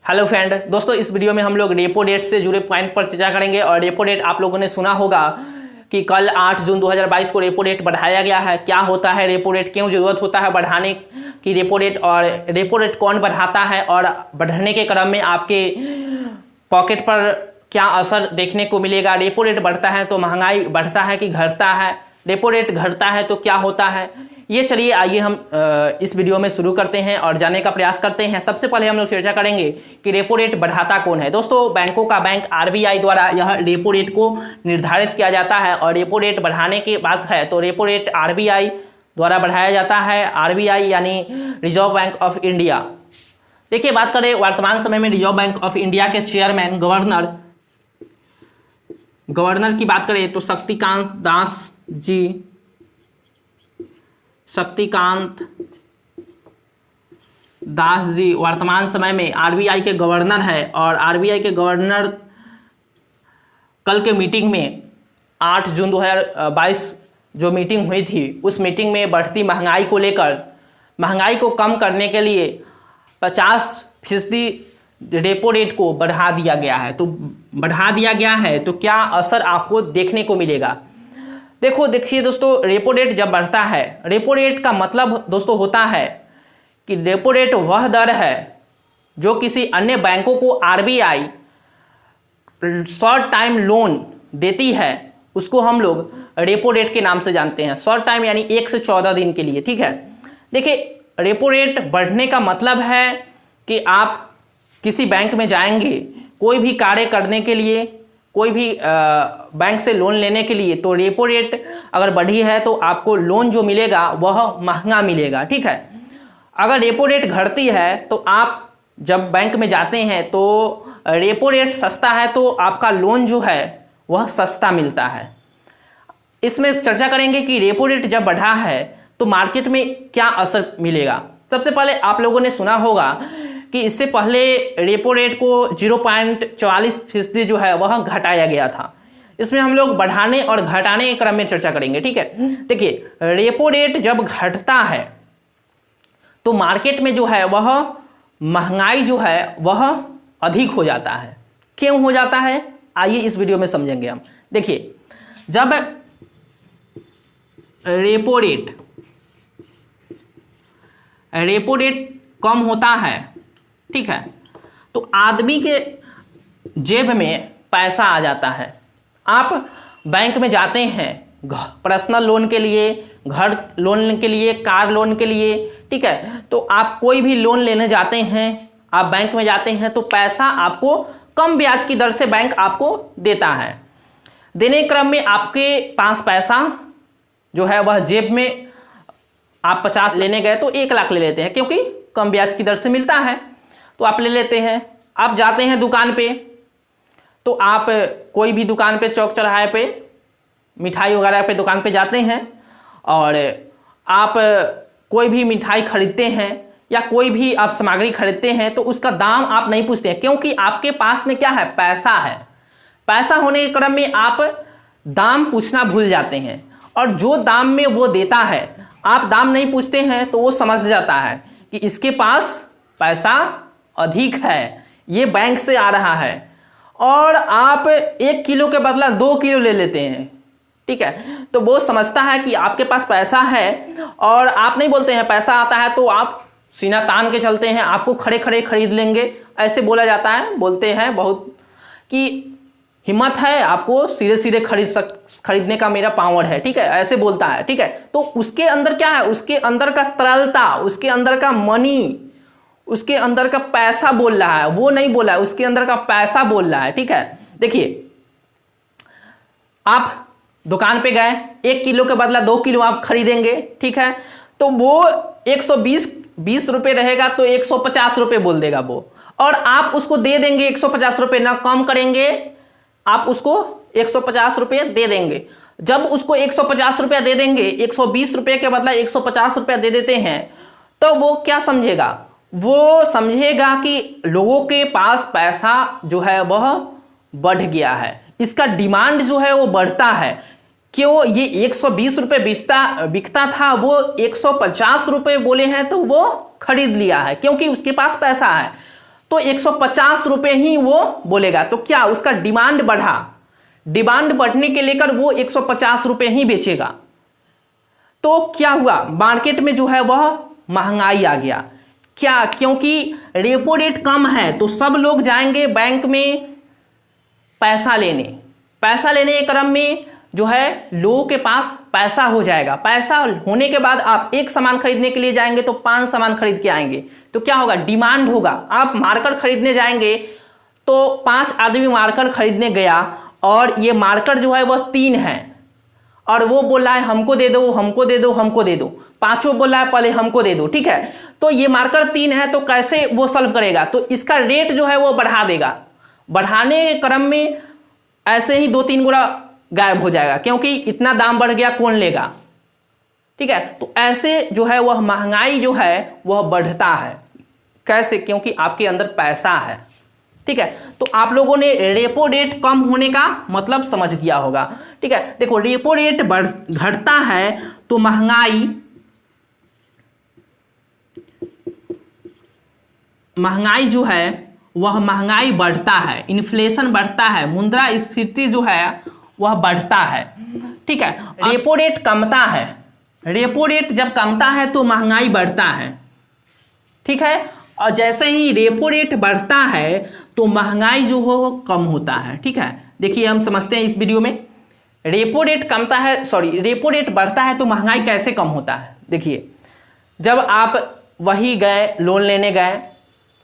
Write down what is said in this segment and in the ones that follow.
Hello friend दोस्तों, इस video में हम लोग रेपो रेट से जुड़े पॉइंट पर चर्चा करेंगे। और रेपो रेट आप लोगों ने सुना होगा कि कल 8 जून 2022 को रेपो रेट बढ़ाया गया है। क्या होता है रेपो रेट, क्यों जरूरत होता है बढ़ाने की रेपो रेट, और रेपो रेट कौन बढ़ाता है, और बढ़ने के क्रम में आपके पॉकेट पर क्या असर देखने को मिलेगा। रेपो रेट बढ़ता है तो महंगाई बढ़ता है कि घटता है, रेपो रेट घटता है तो क्या होता है, ये चलिए आइए हम इस वीडियो में शुरू करते हैं और जानने का प्रयास करते हैं। सबसे पहले हम लोग चर्चा करेंगे कि रेपो रेट बढ़ाता कौन है। दोस्तों, बैंकों का बैंक आरबीआई द्वारा यह रेपो रेट को निर्धारित किया जाता है। और रेपो रेट बढ़ाने की बात है तो रेपो रेट आरबीआई द्वारा बढ़ाया जाता है। आरबीआई यानी रिजर्व बैंक ऑफ इंडिया। देखिए, बात करें वर्तमान समय में रिजर्व बैंक ऑफ इंडिया के चेयरमैन गवर्नर की बात करें तो शक्तिकांत दास जी वर्तमान समय में आरबीआई के गवर्नर है। और आरबीआई के गवर्नर कल के मीटिंग में 8 जून 2022 जो मीटिंग हुई थी, उस मीटिंग में बढ़ती महंगाई को लेकर महंगाई को कम करने के लिए 50% रेपो रेट को बढ़ा दिया गया है। तो बढ़ा दिया गया है तो क्या असर आपको देखने को मिलेगा। देखिए दोस्तों, रेपो रेट जब बढ़ता है, रेपो रेट का मतलब दोस्तों होता है कि रेपो रेट वह दर है जो किसी अन्य बैंकों को आरबीआई शॉर्ट टाइम लोन देती है, उसको हम लोग रेपो रेट के नाम से जानते हैं। शॉर्ट टाइम यानी 1 से 14 दिन के लिए, ठीक है। देखिए, रेपो रेट बढ़ने का मतलब है कि आप किसी बैंक में जाएंगे कोई भी कार्य करने के लिए, कोई भी बैंक से लोन लेने के लिए, तो रेपो रेट अगर बढ़ी है तो आपको लोन जो मिलेगा वह महंगा मिलेगा, ठीक है। अगर रेपो रेट घटती है तो आप जब बैंक में जाते हैं तो रेपो रेट सस्ता है तो आपका लोन जो है वह सस्ता मिलता है। इसमें चर्चा करेंगे कि रेपो रेट जब बढ़ा है तो मार्केट में क्या असर मिलेगा। सबसे पहले आप लोगों ने सुना होगा कि इससे पहले रेपो रेट को 0.44% जो है वह घटाया गया था। इसमें हम लोग बढ़ाने और घटाने के क्रम में चर्चा करेंगे, ठीक है। देखिए, रेपो रेट जब घटता है तो मार्केट में जो है वह महंगाई जो है वह अधिक हो जाता है। क्यों हो जाता है, आइए इस वीडियो में समझेंगे हम। देखिए, जब रेपो रेट कम होता है, ठीक है, तो आदमी के जेब में पैसा आ जाता है। आप बैंक में जाते हैं पर्सनल लोन के लिए, घर लोन के लिए, कार लोन के लिए, ठीक है। तो आप कोई भी लोन लेने जाते हैं, आप बैंक में जाते हैं तो पैसा आपको कम ब्याज की दर से बैंक आपको देता है। देने के क्रम में आपके पास पैसा जो है वह जेब में, आप 50 लेने गए तो 1 लाख ले लेते हैं क्योंकि कम ब्याज की दर से मिलता है, तो आप ले लेते हैं। आप जाते हैं दुकान पे, तो आप कोई भी दुकान पे, चौक चौराहे पे, मिठाई वगैरह पे दुकान पे जाते हैं और आप कोई भी मिठाई खरीदते हैं या कोई भी आप सामग्री खरीदते हैं तो उसका दाम आप नहीं पूछते हैं क्योंकि आपके पास में क्या है, पैसा है। पैसा होने के क्रम में आप दाम पूछना भूल जाते हैं और जो दाम में वो देता है आप दाम नहीं पूछते हैं तो वो समझ जाता है कि इसके पास पैसा अधिक है, ये बैंक से आ रहा है, और आप 1 किलो के बदला 2 किलो ले लेते हैं, ठीक है। तो वो समझता है कि आपके पास पैसा है और आप नहीं बोलते हैं। पैसा आता है तो आप सीना तान के चलते हैं, आपको खड़े खड़े खरीद लेंगे, ऐसे बोला जाता है। बोलते हैं बहुत कि हिम्मत है, आपको सीधे सीधे खरीदने का मेरा पावर है, ठीक है, ऐसे बोलता है, ठीक है। तो उसके अंदर क्या है, उसके अंदर का तरलता, उसके अंदर का मनी, उसके अंदर का पैसा बोल रहा है, वो नहीं बोला है, उसके अंदर का पैसा बोल रहा है, ठीक है। देखिए, आप दुकान पे गए, 1 किलो के बदला 2 किलो आप खरीदेंगे, ठीक है, तो वो 120 रुपये रहेगा तो 150 रुपये बोल देगा वो, और आप उसको दे देंगे 150 रुपये, ना कम करेंगे, आप उसको 150 रुपये दे देंगे। जब उसको 150 रुपया दे देंगे, 120 रुपये के बदला 150 रुपया दे देते हैं, तो वो क्या समझेगा, वो समझेगा कि लोगों के पास पैसा जो है वह बढ़ गया है, इसका डिमांड जो है वो बढ़ता है। क्यों, ये 120 रुपये बिकता था, वो 150 रुपये बोले हैं तो वो खरीद लिया है क्योंकि उसके पास पैसा है। तो 150 रुपये ही वो बोलेगा। तो क्या उसका डिमांड बढ़ा, डिमांड बढ़ने के लेकर वो 150 रुपये ही बेचेगा। तो क्या हुआ, मार्केट में जो है वह महंगाई आ गया। क्या, क्योंकि रेपो रेट कम है तो सब लोग जाएंगे बैंक में पैसा लेने के क्रम में जो है लोगों के पास पैसा हो जाएगा। पैसा होने के बाद आप एक सामान खरीदने के लिए जाएंगे तो 5 सामान खरीद के आएंगे। तो क्या होगा, डिमांड होगा। आप मार्कर खरीदने जाएंगे तो 5 आदमी मार्कर खरीदने गया और ये मार्कर जो है वह 3 है और वो बोल रहा है हमको दे दो, हमको दे दो, हमको दे दो। पांचों बोल रहा है पहले हमको दे दो, ठीक है। तो ये मार्कर 3 है तो कैसे वो सॉल्व करेगा, तो इसका रेट जो है वो बढ़ा देगा। बढ़ाने के क्रम में ऐसे ही 2-3 गुना गायब हो जाएगा, क्योंकि इतना दाम बढ़ गया कौन लेगा, ठीक है। तो ऐसे जो है वह महंगाई जो है वह बढ़ता है। कैसे, क्योंकि आपके अंदर पैसा है, ठीक है। तो आप लोगों ने रेपो रेट कम होने का मतलब समझ गया होगा, ठीक है। देखो, रेपो रेट घटता है तो महंगाई जो है वह महंगाई बढ़ता है, इन्फ्लेशन बढ़ता है, मुद्रास्फीति जो है वह बढ़ता है, ठीक है। रेपो रेट कमता है, रेपो रेट जब कमता है तो महंगाई बढ़ता है, ठीक है। और जैसे ही रेपो रेट बढ़ता है तो महंगाई जो हो कम होता है, ठीक है। देखिए हम समझते हैं इस वीडियो में, रेपो रेट कमता है, रेपो रेट बढ़ता है तो महंगाई कैसे कम होता है। देखिए, जब आप वही गए लोन लेने गए,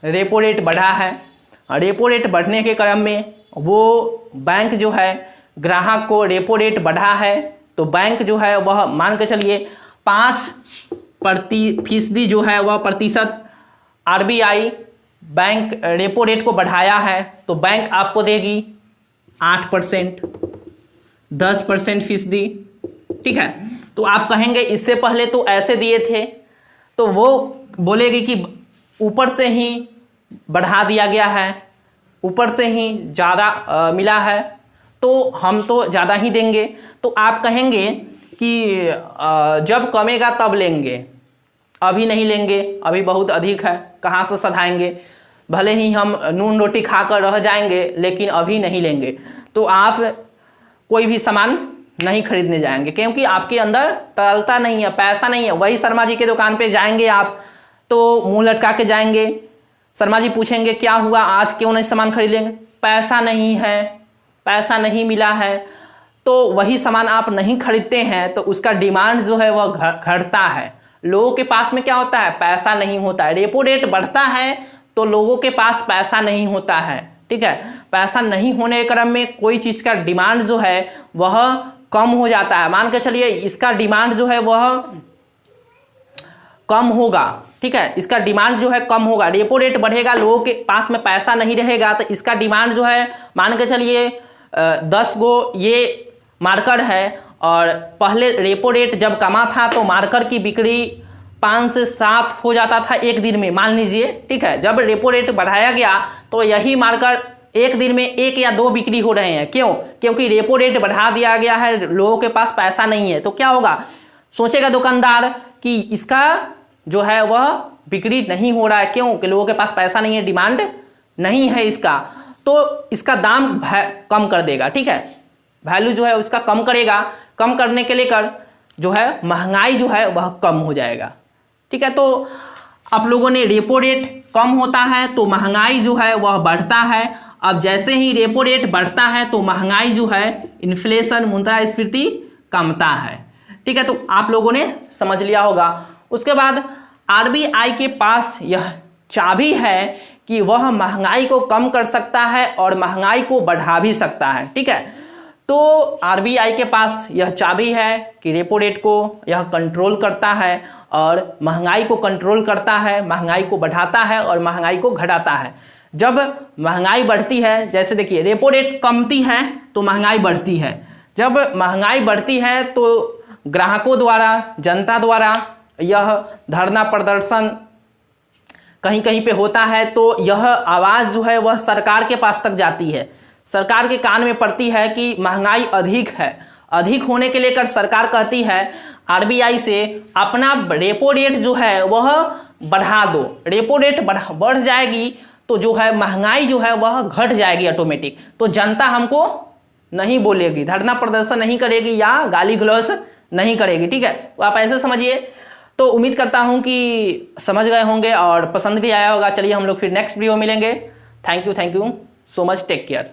रेपो रेट बढ़ा है, रेपो रेट बढ़ने के क्रम में वो बैंक जो है ग्राहक को रेपो रेट बढ़ा है तो बैंक जो है वह मान के चलिए 5% जो है वह प्रतिशत आरबीआई बैंक रेपो रेट को बढ़ाया है तो बैंक आपको देगी 8%, 10% फीसदी, ठीक है। तो आप कहेंगे इससे पहले तो ऐसे दिए थे, तो वो बोलेगी कि ऊपर से ही बढ़ा दिया गया है, ऊपर से ही ज़्यादा मिला है तो हम तो ज़्यादा ही देंगे। तो आप कहेंगे कि जब कमेगा तब लेंगे, अभी नहीं लेंगे, अभी बहुत अधिक है, कहाँ से सधाएंगे, भले ही हम नून रोटी खाकर रह जाएंगे लेकिन अभी नहीं लेंगे। तो आप कोई भी सामान नहीं खरीदने जाएंगे क्योंकि आपके अंदर तरलता नहीं है, पैसा नहीं है। वही शर्मा जी के दुकान पे जाएंगे आप तो मुंह लटका के जाएंगे, शर्मा जी पूछेंगे क्या हुआ आज क्यों नहीं सामान खरीद लेंगे, पैसा नहीं है, पैसा नहीं मिला है। तो वही सामान आप नहीं खरीदते हैं तो उसका डिमांड जो है वह घटता है। लोगों के पास में क्या होता है, पैसा नहीं होता है। रेपो रेट बढ़ता है तो लोगों के पास पैसा नहीं होता है, ठीक है। पैसा नहीं होने के क्रम में कोई चीज़ का डिमांड जो है वह कम हो जाता है। मान के चलिए इसका डिमांड जो है वह कम होगा, ठीक है, इसका डिमांड जो है कम होगा। रेपो रेट बढ़ेगा, लोगों के पास में पैसा नहीं रहेगा तो इसका डिमांड जो है, मान के चलिए 10 गो ये मार्कर है और पहले रेपो रेट जब कमा था तो मार्कर की बिक्री 5 से 7 हो जाता था एक दिन में, मान लीजिए, ठीक है। जब रेपो रेट बढ़ाया गया तो यही मार्कर एक दिन में 1 या 2 बिक्री हो रहे हैं। क्यों, क्योंकि रेपो रेट बढ़ा दिया गया है, लोगों के पास पैसा नहीं है। तो क्या होगा, सोचेगा दुकानदार कि इसका जो है वह बिक्री नहीं हो रहा है, क्यों कि लोगों के पास पैसा नहीं है, डिमांड नहीं है इसका, तो इसका दाम कम कर देगा, ठीक है, वैल्यू जो है उसका कम करेगा। कम करने के लेकर जो है महंगाई जो है वह कम हो जाएगा, ठीक है। तो आप लोगों ने रेपो रेट कम होता है तो महंगाई जो है वह बढ़ता है। अब जैसे ही रेपो रेट बढ़ता है तो महंगाई जो है, इन्फ्लेशन, मुद्रास्फीति कमता है, ठीक है। तो आप लोगों ने समझ लिया होगा। उसके बाद आरबीआई के पास यह चाबी है कि वह महंगाई को कम कर सकता है और महंगाई को बढ़ा भी सकता है, ठीक है। तो आरबीआई के पास यह चाबी है कि रेपो रेट को यह कंट्रोल करता है और महंगाई को कंट्रोल करता है, महंगाई को बढ़ाता है और महंगाई को घटाता है। जब महंगाई बढ़ती है, जैसे देखिए रेपो रेट कमती है तो महंगाई बढ़ती है, जब महंगाई बढ़ती है तो ग्राहकों द्वारा, जनता द्वारा यह धरना प्रदर्शन कहीं कहीं पे होता है तो यह आवाज़ जो है वह सरकार के पास तक जाती है, सरकार के कान में पड़ती है कि महंगाई अधिक है। अधिक होने के लेकर सरकार कहती है आरबीआई से अपना रेपो रेट जो है वह बढ़ा दो। रेपो रेट बढ़ जाएगी तो जो है महंगाई जो है वह घट जाएगी ऑटोमेटिक। तो जनता हमको नहीं बोलेगी, धरना प्रदर्शन नहीं करेगी या गाली गलौज नहीं करेगी, ठीक है। तो आप ऐसे समझिए। तो उम्मीद करता हूं कि समझ गए होंगे और पसंद भी आया होगा। चलिए हम लोग फिर नेक्स्ट वीडियो मिलेंगे। Thank you so much, take care.